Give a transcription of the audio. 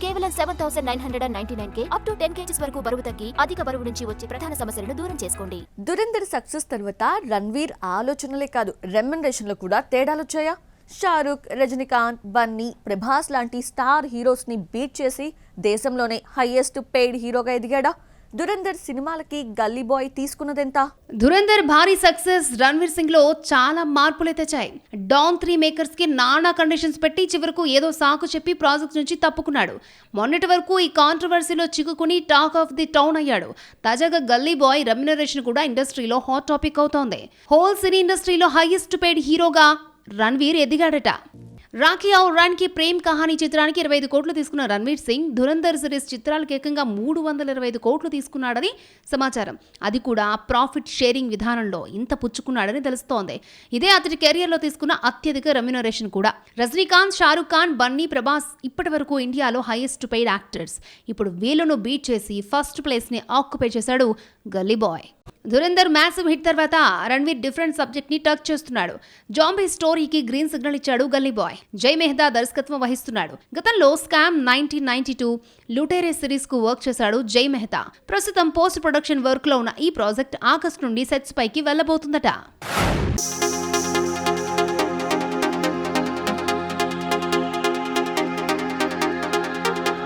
కేవలం 7,999K up to 10 kgs వరకు బరువు తగ్గి అధిక బరువు నుంచి వచ్చే ప్రధాన సమస్యలను దూరం చేసుకోండి. దురంధర్ సక్సెస్ తర్వాత రణ్వీర్ ఆలోచనలే కాదు రెమ్యునరేషన్ లో కూడా తేడాలొచ్చాయా? షారుఖ్, రజనీకాంత్, బన్నీ, ప్రభాస్ లాంటి స్టార్ హీరోస్ ని బీట్ చేసి దేశంలోనే హైయెస్ట్ పెయిడ్ హీరోగా ఎదిగాడా? దురంధర్ సినిమాలకి గల్లీ బాయ్ తీసుకున్నదెంత? దురంధర్ భారీ సక్సెస్ రణ్వీర్ సింగ్ లో చాలా మార్పులు తెచ్చాయి. డాన్ 3 మేకర్స్ కి నానా కండిషన్స్ పెట్టి చివరకు ఏదో సాకు చెప్పి ప్రాజెక్ట్ నుంచి తప్పుకున్నాడు. మొన్నటి వరకు ఈ కాంట్రవర్సీలో చిక్కుకుని టాక్ ఆఫ్ ది టౌన్ అయ్యాడు. తాజాగా గల్లీ బాయ్ రెమ్యునరేషన్ కూడా ఇండస్ట్రీలో హాట్ టాపిక్ అవుతోంది. హోల్ సినీ ఇండస్ట్రీలో హైయెస్ట్ పెయిడ్ హీరోగా రణ్వీర్ ఎదిగాడట. రాఖీ ఔర్ రాన్ కి ప్రేమ్ కహానీ చిత్రానికి 25 కోట్లు తీసుకున్న రణ్వీర్ సింగ్ దురంధర్ సిరీస్ చిత్రాలకు ఏకంగా 325 కోట్లు తీసుకున్నాడని సమాచారం. అది కూడా ప్రాఫిట్ షేరింగ్ విధానంలో ఇంత పుచ్చుకున్నాడని తెలుస్తోంది. ఇదే అతడి కెరియర్లో తీసుకున్న అత్యధిక రెమ్యునరేషన్ కూడా. రజనీకాంత్, షారుఖ్ ఖాన్, బన్నీ, ప్రభాస్ ఇప్పటి వరకు ఇండియాలో హైయెస్ట్ పెయిడ్ యాక్టర్స్. ఇప్పుడు వీళ్ళను బీట్ చేసి ఫస్ట్ ప్లేస్ ని ఆక్యుపై చేశాడు గల్లీ బాయ్. దురంధర్ మ్యాసివ్ హిట్ తర్వాత రణ్వీర్ డిఫరెంట్ సబ్జెక్ట్ ని టచ్ చేస్తున్నాడు. జాంబీ స్టోరీకి గ్రీన్ సిగ్నల్ ఇచ్చాడు గల్లీ బాయ్. జై మెహతా దర్శకత్వం వహిస్తున్నాడు. గతంలో స్కామ్ 1992, లుటేరే సిరీస్ కు వర్క్ చేశాడు జై మెహతా. ప్రస్తుతం పోస్ట్ ప్రొడక్షన్ వర్క్ లో ఉన్న ఈ ప్రాజెక్ట్ ఆగస్టు నుండి సెట్స్ పైకి వెళ్లబోతుందట.